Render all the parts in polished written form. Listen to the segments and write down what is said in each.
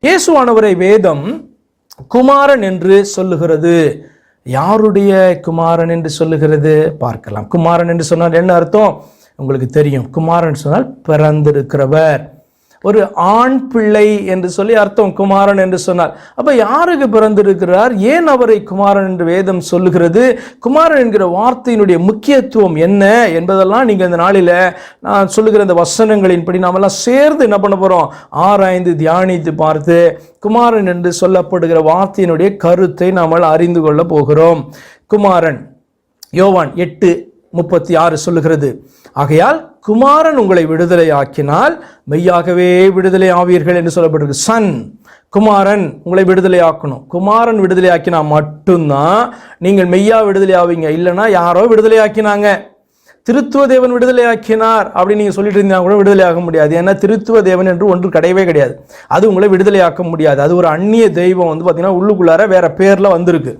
இயேசுவானவரை வேதம் குமாரன் என்று சொல்லுகிறது. யாருடைய குமாரன் என்று சொல்லுகிறது பார்க்கலாம். குமாரன் என்று சொன்னால் என்ன அர்த்தம் உங்களுக்கு தெரியும். குமாரன் சொன்னால் பிறந்திருக்கிறவர், ஒரு ஆண் பிள்ளை என்று சொல்லி அர்த்தம் குமாரன் என்று சொன்னால். அப்ப யாருக்கு பிறந்திருக்கிறார், ஏன் அவரை குமாரன் என்று வேதம் சொல்லுகிறது, குமாரன் என்கிற வார்த்தையினுடைய முக்கியத்துவம் என்ன என்பதெல்லாம் நீங்க இந்த நாளில நான் சொல்லுகிற இந்த வசனங்களின்படி நாம எல்லாம் சேர்ந்து என்ன பண்ண போறோம், ஆராய்ந்து தியானித்து பார்த்து குமாரன் என்று சொல்லப்படுகிற வார்த்தையினுடைய கருத்தை நாம அறிந்து கொள்ள போகிறோம். குமாரன் யோவான் 8:36 சொல்லுகிறது, ஆகையால் குமாரன் உங்களை விடுதலை ஆக்கினால் மெய்யாகவே விடுதலை ஆவீர்கள் என்று சொல்லப்பட்டிருக்கு. சன் குமாரன் உங்களை விடுதலை ஆக்கணும். குமாரன் விடுதலை ஆக்கினா மட்டும்தான் நீங்கள் மெய்யா விடுதலை ஆவீங்க. இல்லைன்னா யாரோ விடுதலை ஆக்கினாங்க, திருத்துவ தேவன் விடுதலை ஆக்கினார் அப்படின்னு நீங்க சொல்லிட்டு இருந்தா கூட விடுதலை ஆக முடியாது. ஏன்னா திருத்துவ தேவன் என்று ஒன்று கிடையவே கிடையாது. அது உங்களை விடுதலை ஆக்க முடியாது. அது ஒரு அந்நிய தெய்வம் பார்த்தீங்கன்னா உள்ளுக்குள்ளார வேற பேர்ல வந்திருக்கு.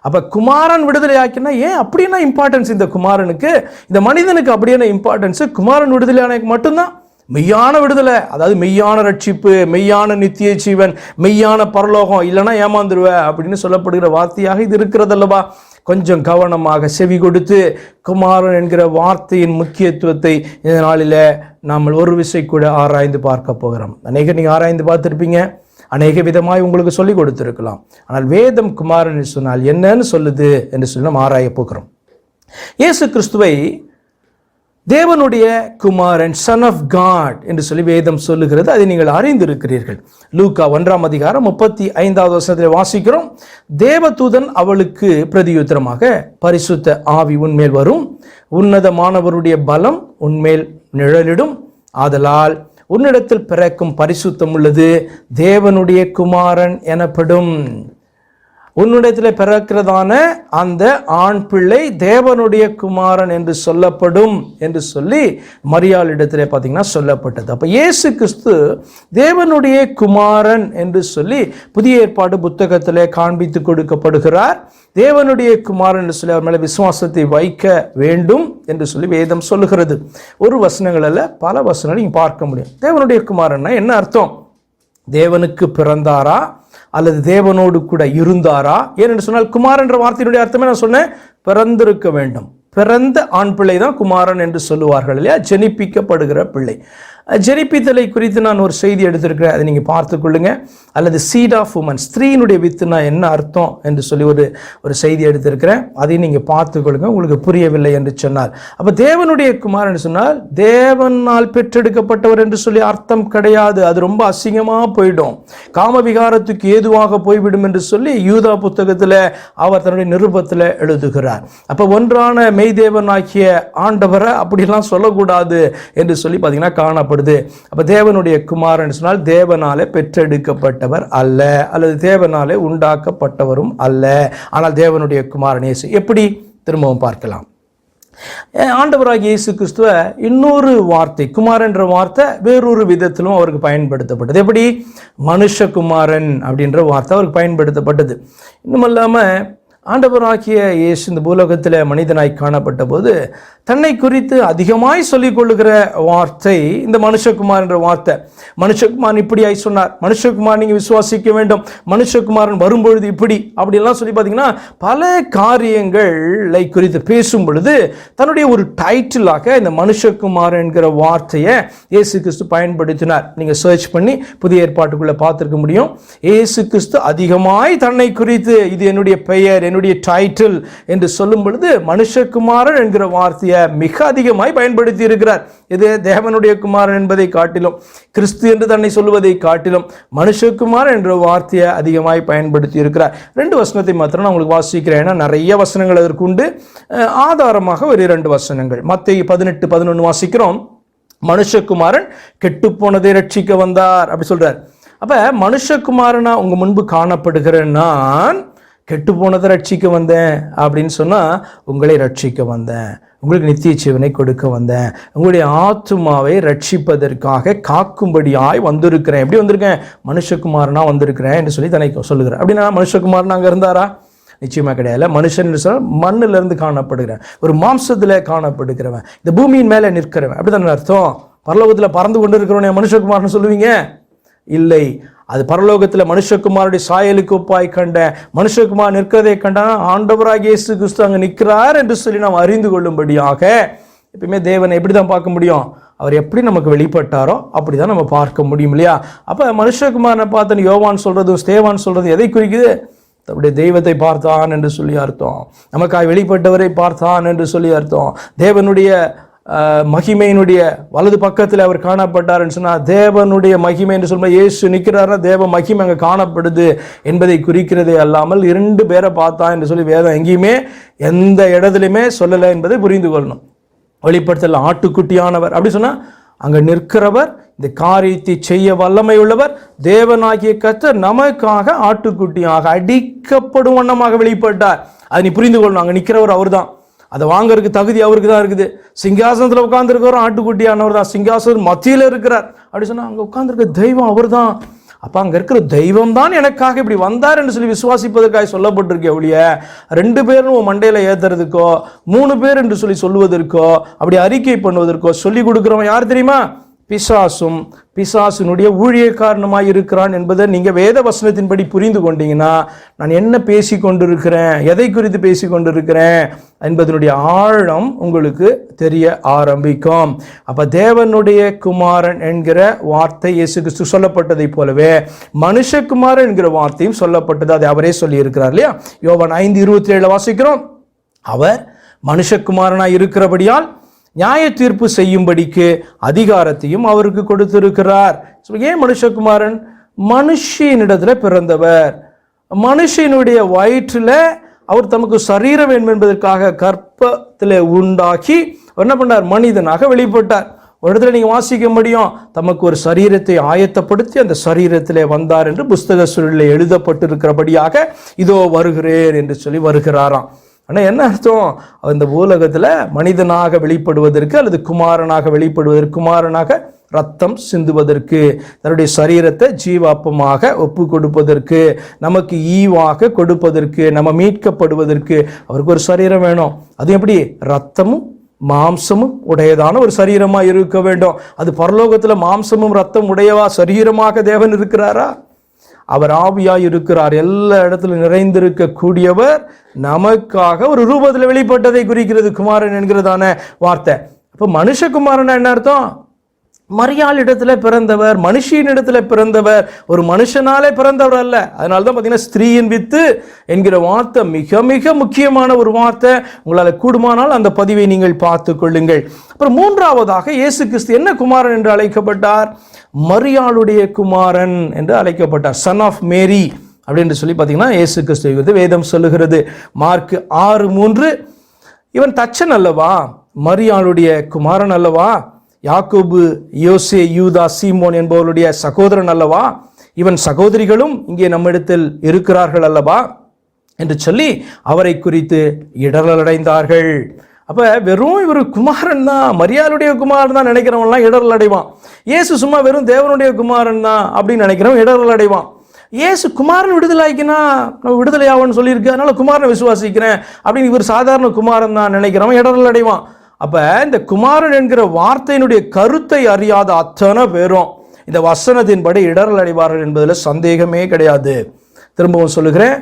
அப்ப குமாரன் விடுதலை ஆக்கினா ஏன் அப்படின்னா இம்பார்ட்டன்ஸ் இந்த குமாரனுக்கு, இந்த மனிதனுக்கு அப்படியான இம்பார்ட்டன்ஸ் குமாரன் விடுதலை ஆனதுக்கு மட்டும்தான். மெய்யான விடுதலை, அதாவது மெய்யான ரட்சிப்பு, மெய்யான நித்திய ஜீவன், மெய்யான பரலோகம், இல்லைன்னா ஏமாந்துருவ அப்படின்னு சொல்லப்படுகிற வார்த்தையாக இது இருக்கிறதல்லவா. கொஞ்சம் கவனமாக செவி கொடுத்து குமாரன் என்கிற வார்த்தையின் முக்கியத்துவத்தை இந்த நாளில் நாம் ஒரு விசை கூட ஆராய்ந்து பார்க்க போகிறோம். நீங்கள் ஆராய்ந்து பார்த்துருப்பீங்க, அநேக விதமாய் உங்களுக்கு சொல்லிக் கொடுத்திருக்கலாம். ஆனால் வேதம் குமாரன் சொன்னால் என்னன்னு சொல்லுது என்று சொல்லி நாம் ஆராய போகிறோம். இயேசு கிறிஸ்துவை தேவனுடைய குமாரன், சன் ஆஃப் காட் என்று சொல்லி வேதம் சொல்லுகிறது. அதை நீங்கள் அறிந்திருக்கிறீர்கள். லூக்கா 1:35 வாசிக்கிறோம், தேவதூதன் அவளுக்கு பிரதியுத்தரமாக, பரிசுத்த ஆவி உன்மேல் வரும், உன்னதமானவருடைய பலம் உன்மேல் நிழலிடும், ஆதலால் உன்னிடத்தில் பிறக்கும் பரிசுத்தம் உள்ளது தேவனுடைய குமாரன் எனப்படும். உன்னிடத்தில் பிறக்கிறதான அந்த ஆண் பிள்ளை தேவனுடைய குமாரன் என்று சொல்லப்படும் என்று சொல்லி மரியாளிடத்திலே பார்த்தீங்கன்னா சொல்லப்பட்டது. அப்போ இயேசு கிறிஸ்து தேவனுடைய குமாரன் என்று சொல்லி புதிய ஏற்பாடு புத்தகத்திலே காண்பித்து கொடுக்கப்படுகிறார். தேவனுடைய குமாரன் என்று சொல்லி அவர் மேலே விசுவாசத்தை வைக்க வேண்டும் என்று சொல்லி வேதம் சொல்லுகிறது. ஒரு வசனங்கள் அல்ல, பல வசனங்கள் நீங்கள் பார்க்க முடியும். தேவனுடைய குமாரன்னா என்ன அர்த்தம், தேவனுக்கு பிறந்தாரா அல்லது தேவனோடு கூட இருந்தாரா? ஏனென்று சொன்னால் குமாரன் என்ற வார்த்தையினுடைய அர்த்தமே நான் சொன்னேன், பிறந்திருக்க வேண்டும். பிறந்த ஆண் பிள்ளை தான் குமாரன் என்று சொல்லுவார்கள் இல்லையா, ஜெனிப்பிக்கப்படுகிற பிள்ளை. ஜெனிப்பித்தலை குறித்து நான் ஒரு செய்தி எடுத்திருக்கிறேன், அதை நீங்கள் பார்த்துக்கொள்ளுங்க. அல்லது சீட் ஆஃப் உமன், ஸ்திரீனுடைய வித்துனா என்ன அர்த்தம் என்று சொல்லி ஒரு செய்தி எடுத்திருக்கிறேன், அதை நீங்கள் பார்த்துக்கொள்ளுங்க. உங்களுக்கு புரியவில்லை என்று சொன்னால், அப்போ தேவனுடைய குமாரன் சொன்னால் தேவனால் பெற்றெடுக்கப்பட்டவர் என்று சொல்லி அர்த்தம் கிடையாது. அது ரொம்ப அசிங்கமாக போயிடும், காமவிகாரத்துக்கு ஏதுவாக போய்விடும் என்று சொல்லி யூதா புத்தகத்தில் அவர் தன்னுடைய நிருபத்தில் எழுதுகிறார். அப்போ ஒன்றான மெய்தேவனாகிய ஆண்டவரை அப்படிலாம் சொல்லக்கூடாது என்று சொல்லி பார்த்தீங்கன்னா காணப்படுது. அப்ப தேவனுடைய குமாரன் சொன்னால் தேவனாலே பெற்றெடுக்கப்பட்டவர் அல்ல, அல்லது தேவனாலே உண்டாக்கப்பட்டவரும் அல்ல. ஆனால் தேவனுடைய குமாரன் இயேசு. எப்படி திரும்பவும் பார்க்கலாம். ஆண்டவராகிய இயேசு கிறிஸ்துவ இன்னொரு வார்த்தை, குமாரன் என்ற வார்த்தை வேறொரு விதத்திலும் அவருக்கு பயன்படுத்தப்பட்டது. எப்படி, மனுஷகுமாரன் அப்படின்ற வார்த்தை அவருக்கு பயன்படுத்தப்பட்டது. இன்னும் இல்லாம ஆண்டவராகிய இயேசு இந்த பூலோகத்தில் மனிதனாய் காணப்பட்ட போது தன்னை குறித்து அதிகமாய் சொல்லிக் கொள்ளுகிற வார்த்தை இந்த மனுஷகுமார் என்ற வார்த்தை. மனுஷகுமாரன் இப்படியாய் சொன்னார், மனுஷகுமார் நீங்க விசுவாசிக்க வேண்டும், மனுஷகுமாரன் வரும்பொழுது இப்படி அப்படிலாம் சொல்லி பார்த்தீங்கன்னா பல காரியங்களை குறித்து பேசும் பொழுது தன்னுடைய ஒரு டைட்டிலாக இந்த மனுஷகுமார் என்கிற வார்த்தையை இயேசு கிறிஸ்து பயன்படுத்தினார். நீங்க சர்ச் பண்ணி புதிய ஏற்பாட்டுக்குள்ள பார்த்திருக்க முடியும். இயேசு கிறிஸ்து அதிகமாய் தன்னை குறித்து இது என்னுடைய பெயர், என்னுடைய டைட்டில் என்று சொல்லும் பொழுது மனுஷகுமாரன் என்கிற வார்த்தையை மிக அதிகமாய் பயன்படுத்தி இருக்கிறார். இது தேவனுடைய குமாரன் என்பதை காட்டிலும், கிறிஸ்து என்று தன்னை சொல்லுவதை காட்டிலும் மனுஷகுமாரன் என்ற வார்த்தையை அதிகமாய் பயன்படுத்தி இருக்கிறார். 2 வசனத்தை மாத்திரம் நான் உங்களுக்கு வாசிக்கிறேன், ஏன்னா நிறைய வசனங்கள் அதற்கு உண்டு. ஆதாரமாக ஒரு 2 வசனங்கள். மத்தேயு 18:11 வாசிக்கிறோம், மனுஷகுமாரன் கெட்டு போனதை ரட்சிக்க வந்தார் அப்படி சொல்றார். அப்ப மனுஷகுமாரனா உங்க முன்பு காணப்படுகிற நான் கெட்டு போனதை ரட்சிக்க வந்தேன் அப்படின்னு சொன்னா, உங்களை ரட்சிக்க வந்தேன், உங்களுக்கு நித்திய ஜீவனை கொடுக்க வந்தேன், உங்களுடைய ஆத்துமாவை ரட்சிப்பதற்காக காக்கும்படியாய் வந்திருக்கிறேன். எப்படி வந்திருக்கேன், மனுஷகுமாரனா வந்திருக்கிறேன் என்று சொல்லி தன்னை சொல்லுகிறேன். அப்படின்னா மனுஷகுமாரன் அங்கே இருந்தாரா? நிச்சயமா கிடையாது. மனுஷன் சொன்னால் மண்ணில இருந்து காணப்படுகிறேன், ஒரு மாம்சத்துல காணப்படுகிறவன், இந்த பூமியின் மேல நிற்கிறவன், அப்படிதான் அர்த்தம். பரலோகத்தில் பறந்து கொண்டு இருக்கிறவனே மனுஷகுமாரன் சொல்லுவீங்க? இல்லை, அது பரலோகத்தில் மனுஷகுமாருடைய சாயலுக்கு ஒப்பாய் கண்ட மனுஷகுமார் நிற்கிறதை கண்டா ஆண்டவராகிய இயேசு கிறிஸ்து அங்கே நிற்கிறார் என்று சொல்லி நாம் அறிந்து கொள்ளும்படியாக. எப்பயுமே தேவனை எப்படி தான் பார்க்க முடியும்? அவர் எப்படி நமக்கு வெளிப்பட்டாரோ அப்படி தான் நம்ம பார்க்க முடியும் இல்லையா? அப்போ மனுஷகுமாரனை பார்த்து யோவான் சொல்கிறதும் ஸ்தேவான் சொல்கிறது எதை குறிக்குது? அப்படியே தெய்வத்தை பார்த்தான் என்று சொல்லி அர்த்தம். நமக்காக வெளிப்பட்டவரை பார்த்தான் என்று சொல்லி அர்த்தம். தேவனுடைய மகிமையினுடைய வலது பக்கத்தில் அவர் காணப்பட்டார் என்று சொன்னால் தேவனுடைய மகிமை என்று சொல்லும்போது இயேசு நிற்கிறாரா, தேவ மகிமை அங்கே காணப்படுது என்பதை குறிக்கிறதே அல்லாமல் 2 பேரை பார்த்தான் என்று சொல்லி வேதம் எங்கேயுமே எந்த இடத்துலையுமே சொல்லலை என்பதை புரிந்து கொள்ளணும். வெளிப்படுத்தல ஆட்டுக்குட்டியானவர் அப்படி சொன்னால் அங்கே நிற்கிறவர், இந்த காரியத்தை செய்ய வல்லமை உள்ளவர், தேவனாகிய கர்த்தர் நமக்காக ஆட்டுக்குட்டியாக அடிக்கப்படும் வண்ணமாக வெளிப்பட்டார். அதை நீ புரிந்து கொள்ளணும். அங்கே நிற்கிறவர் அவர் தான். அதை வாங்கறதுக்கு தகுதி அவருக்கு தான் இருக்குது. சிங்காசனத்தில் உட்கார்ந்துருக்கிறவரும் ஆட்டுக்குட்டியானவர் தான். சிங்காசனம் மத்தியில் இருக்கிறார் அப்படி சொன்னால் அங்கே உட்கார்ந்துருக்க தெய்வம் அவர் தான். அப்போ அங்கே இருக்கிற தெய்வம் தான் எனக்காக இப்படி வந்தார் என்று சொல்லி விசுவாசிப்பதற்காக சொல்லப்பட்டிருக்கே ஒழிய 2 பேரும் மண்டையில் ஏற்றுறதுக்கோ 3 பேர் என்று சொல்லி சொல்லுவதற்கோ அப்படி அறிக்கை பண்ணுவதற்கோ சொல்லி கொடுக்குறவன் யார் தெரியுமா? பிசாசும் பிசாசினுடைய ஊழியக்காரனுமாய் இருக்கிறான் என்பதை நீங்கள் வேத வசனத்தின்படி புரிந்து கொண்டீங்கன்னா நான் என்ன பேசி கொண்டிருக்கிறேன், எதை குறித்து பேசி கொண்டிருக்கிறேன் என்பதனுடைய ஆழம் உங்களுக்கு தெரிய ஆரம்பிக்கும். அப்போ தேவனுடைய குமாரன் என்கிற வார்த்தை இயேசு கிறிஸ்து சொல்லப்பட்டதை போலவே மனுஷகுமாரன் என்கிற வார்த்தையும் சொல்லப்பட்டது. அதை அவரே சொல்லி இருக்கிறார் இல்லையா? யோவான் 5:27 வாசிக்கிறோம். அவர் மனுஷகுமாரனாய் இருக்கிறபடியால் நியாய தீர்ப்பு செய்யும்படிக்கு அதிகாரத்தையும் அவருக்கு கொடுத்திருக்கிறார். ஏன் மனுஷகுமாரன்? மனுஷனிடத்தில் பிறந்தவர், மனுஷனுடைய வயிற்றில் அவர் தமக்கு சரீரம் வேண்டும் என்பதற்காக கற்பத்தில் உண்டாக்கி என்ன பண்ணார்? மனிதனாக வெளிப்பட்டார். ஒரு இடத்துல நீங்கள் வாசிக்க முடியும், தமக்கு ஒரு சரீரத்தை ஆயத்தப்படுத்தி அந்த சரீரத்திலே வந்தார் என்று புஸ்தக சூழலில் எழுதப்பட்டிருக்கிறபடியாக இதோ வருகிறேன் என்று சொல்லி வருகிறாராம். ஆனால் என்ன அர்த்தம்? அந்த பூலகத்தில் மனிதனாக வெளிப்படுவதற்கு அல்லது குமாரனாக வெளிப்படுவதற்கு, குமாரனாக ரத்தம் சிந்துவதற்கு, தன்னுடைய சரீரத்தை ஜீவாப்பமாக ஒப்பு கொடுப்பதற்கு, நமக்கு ஈவாக கொடுப்பதற்கு, நம்ம மீட்கப்படுவதற்கு அவருக்கு ஒரு சரீரம் வேணும். அது எப்படி? ரத்தமும் மாம்சமும் உடையதான ஒரு சரீரமாக இருக்க வேண்டும். அது பரலோகத்தில் மாம்சமும் ரத்தம் உடையவா சரீரமாக தேவன் இருக்கிறாரா? அவர் ஆவியாய் இருக்கிறார். எல்லா இடத்துல நிறைந்திருக்க கூடியவர் நமக்காக ஒரு ரூபத்தில் வெளிப்பட்டதை குறிக்கிறது குமாரன் என்கிறதான வார்த்தை. அப்போ மனுஷகுமாரன் என்ன அர்த்தம்? மரியாள் இடத்துல பிறந்தவர், மனுஷியின் இடத்துல பிறந்தவர், ஒரு மனுஷனாலே பிறந்தவர் அல்ல. அதனால தான் பார்த்தீங்கன்னா ஸ்திரீயின் வித்து என்கிற வார்த்தை மிக மிக முக்கியமான ஒரு வார்த்தை. உங்களால் கூடுமானால் அந்த பதிவை நீங்கள் பார்த்து கொள்ளுங்கள். அப்புறம் 3ஆவதாக இயேசு கிறிஸ்து என்ன குமாரன் என்று அழைக்கப்பட்டார்? மரியாளுடைய குமாரன் என்று அழைக்கப்பட்டார். சன் ஆஃப் மேரி அப்படின்னு சொல்லி பார்த்தீங்கன்னா இயேசு கிறிஸ்து வேதம் சொல்லுகிறது. மார்க் 6:3 இவன் தச்சன் அல்லவா, மரியாளுடைய குமாரன் அல்லவா, யாக்கோபு யோசே யூதா சீமோன் என்பவருடைய சகோதரன் அல்லவா, இவன் சகோதரிகளும் இங்கே நம்மிடத்தில் இருக்கிறார்கள் அல்லவா என்று சொல்லி அவரை குறித்து இடரலடைந்தார்கள். அப்போ வெறும் இவர் குமாரன் தான், மரியாளுடைய குமாரன் தான் நினைக்கிறவன்லாம் இடரல் அடைவான். இயேசு சும்மா வெறும் தேவனுடைய குமாரன் தான் அப்படின்னு நினைக்கிறவன் இடரல் அடைவான். இயேசு குமாரன் விடுதலை ஆகிக்கினா நம்ம விடுதலை ஆகும்னு சொல்லியிருக்கு, அதனால குமாரனை விசுவாசிக்கிறேன் அப்படின்னு இவர் சாதாரண குமாரன் தான் நினைக்கிறவன் இடரல் அடைவான். அப்போ இந்த குமாரன் என்கிற வார்த்தையினுடைய கருத்தை அறியாத அத்தனை பேரும் இந்த வசனத்தின்படி இடரல் அடைவார்கள் என்பதில் சந்தேகமே கிடையாது. திரும்பவும் சொல்லுகிறேன்,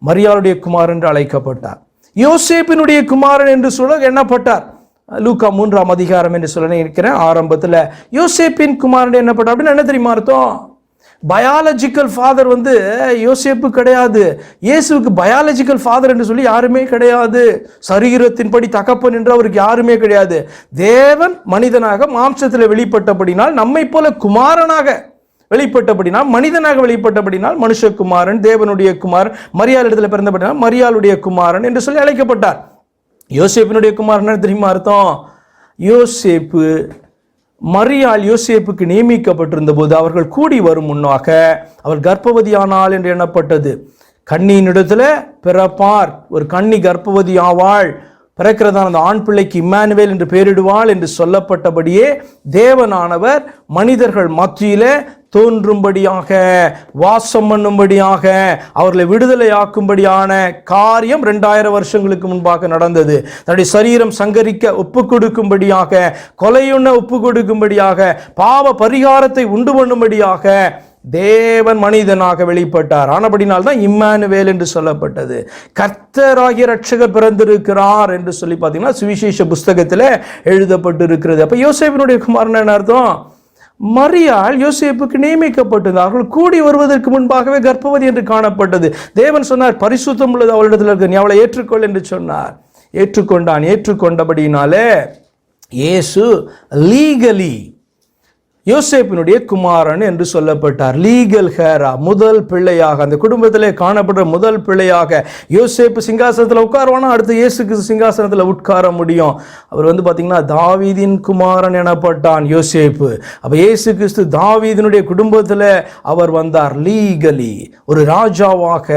மரியாளுடைய குமாரன் என்று அழைக்கப்பட்டார். யோசேப்பினுடைய குமாரன் என்று சொல்ல எண்ணப்பட்டார். லூக்கா 3ஆம் அதிகாரம் என்று சொல்ல இருக்கிறேன் ஆரம்பத்தில் யோசேப்பின் குமாரன் என்னப்பட்டார் அப்படின்னு என்ன தெரியுமா அர்த்தம்? பயாலஜிக்கல் ஃபாதர் யோசேப்பு கிடையாது. இயேசுவுக்கு பயாலஜிக்கல் ஃபாதர் என்று சொல்லி யாருமே கிடையாது. சரீரத்தின்படி தகப்பன் என்று அவருக்கு யாருமே கிடையாது. தேவன் மனிதனாக மாம்சத்தில் வெளிப்பட்டபடினால், நம்மை போல குமாரனாக வெளிப்பட்டபடினால், மனிதனாக வெளிப்பட்டபடினால் மனுஷகுமாரன், தேவனுடைய குமாரன், மரியாள் இடத்துல பிறந்தபடினால் மரியாளுடைய குமாரன் என்று சொல்லி அழைக்கப்பட்டார். யோசேப்பினுடைய குமாரன் தெரியுமா அர்த்தம்? யோசேப்பு மரியாள் யோசேப்புக்கு நியமிக்கப்பட்டிருந்த போது அவர்கள் கூடி வரும் முன்னாக அவர் கர்ப்பவதியானாள் என்று எண்ணப்பட்டது. கன்னியின் இடத்துல பிறப்பார், ஒரு கன்னி கர்ப்பவதி ஆவாள், பிறக்கிறதான அந்த ஆண் பிள்ளைக்கு இம்மானுவேல் என்று பெயரிடுவாள் என்று சொல்லப்பட்டபடியே தேவனானவர் மனிதர்கள் மத்தியிலே தோன்றும்படியாக, வாசம் பண்ணும்படியாக, அவர்களை விடுதலையாக்கும்படியான காரியம் 2000 வருஷங்களுக்கு முன்பாக நடந்தது. தன்னுடைய சரீரம் சங்கரிக்க ஒப்பு கொடுக்கும்படியாக, கொலையுண்ண ஒப்பு கொடுக்கும்படியாக, பாவ பரிகாரத்தை உண்டு பண்ணும்படியாக தேவன் மனிதனாக வெளிப்பட்டார். ஆனபடினால்தான் இம்மானுவேல் என்று சொல்லப்பட்டது. கர்த்தராகிய ரட்சகர் பிறந்திருக்கிறார் என்று சொல்லி பார்த்தீங்கன்னா சுவிசேஷ புஸ்தகத்தில் எழுதப்பட்டு இருக்கிறது. அப்போ யோசேப்பினுடைய குமாரன் என்ன அர்த்தம்? மரியாள் யோசேப்புக்கு நியமிக்கப்பட்டிருந்தார்கள். கூடி வருவதற்கு முன்பாகவே கர்ப்பவதி என்று காணப்பட்டது. தேவன் சொன்னார், பரிசுத்தம் உள்ளது அவளிடத்தில் இருக்கு, நீ அவளை ஏற்றுக்கொள் என்று சொன்னார். ஏற்றுக்கொண்டான். ஏற்றுக்கொண்டபடினாலே இயேசு லீகலி யோசேப்பினுடைய குமாரன் என்று சொல்லப்பட்டார். லீகல் ஹேரா, முதல் பிள்ளையாக, அந்த குடும்பத்திலே காணப்படுற முதல் பிள்ளையாக யோசேப்பு சிங்காசனத்தில் உட்காருவானா, அடுத்து இயேசு கிறிஸ்து சிங்காசனத்தில் உட்கார முடியும். அவர் பார்த்தீங்கன்னா தாவீதின் குமாரன் எனப்பட்டான் யோசேப்பு. அப்போ இயேசு கிறிஸ்து தாவீதினுடைய குடும்பத்தில் அவர் வந்தார். லீகலி ஒரு ராஜாவாக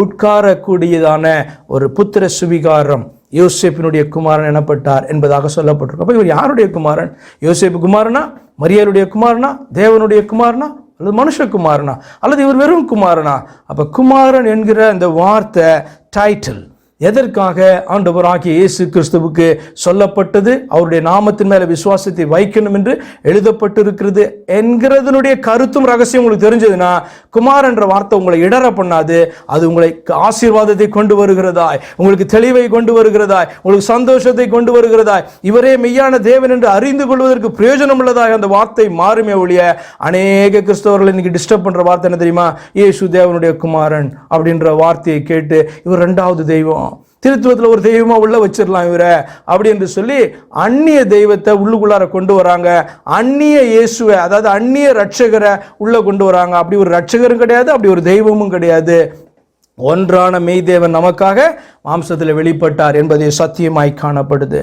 உட்காரக்கூடியதான ஒரு புத்திர சுவிகாரம் யோசேப்பினுடைய குமாரன் எனப்பட்டார் என்பதாக சொல்லப்பட்டிருக்கும். அப்போ இவர் யாருடைய குமாரன்? யோசேப்பு குமாரனா, மரியாளுடைய குமாரனா, தேவனுடைய குமாரனா, அல்லது மனுஷகுமாரனா, அல்லது இவர் வெறும் குமாரனா? அப்போ குமாரன் என்கிற அந்த வார்த்தை டைட்டில் எதற்காக ஆண்டவராகிய இயேசு கிறிஸ்துவுக்கு சொல்லப்பட்டது? அவருடைய நாமத்தின் மேலே விசுவாசத்தை வைக்கணும் என்று எழுதப்பட்டிருக்கிறது என்கிறதனுடைய கருத்தும் ரகசியம் உங்களுக்கு தெரிஞ்சதுன்னா, குமார் என்ற வார்த்தை உங்களை இடர பண்ணாது. அது உங்களை ஆசீர்வாதத்தை கொண்டு வருகிறதாய், உங்களுக்கு தெளிவை கொண்டு வருகிறதாய், உங்களுக்கு சந்தோஷத்தை கொண்டு வருகிறதாய், இவரே மெய்யான தேவன் என்று அறிந்து கொள்வதற்கு பிரயோஜனம் உள்ளதாய் அந்த வார்த்தை மாறுமே ஒழிய, அநேக கிறிஸ்தவர்கள் இன்னைக்கு டிஸ்டர்ப் பண்ற வார்த்தை என்ன தெரியுமா? இயேசு தேவனுடைய குமாரன் அப்படின்ற வார்த்தையை கேட்டு இவர் இரண்டாவது தெய்வம், திருத்துவத்தில் ஒரு தெய்வமா உள்ள வச்சிடலாம் இவரை அப்படி என்று சொல்லி அந்நிய தெய்வத்தை உள்ளுக்குள்ளார கொண்டு வராங்க. அந்நிய இயேசுவை, அதாவது அந்நிய ரட்சகரை உள்ள கொண்டு வராங்க. அப்படி ஒரு ரட்சகரும் கிடையாது, அப்படி ஒரு தெய்வமும் கிடையாது. ஒன்றான மெய் தேவன் நமக்காக மாம்சத்தில் வெளிப்பட்டார் என்பதை சத்தியமாய் காணப்படுது.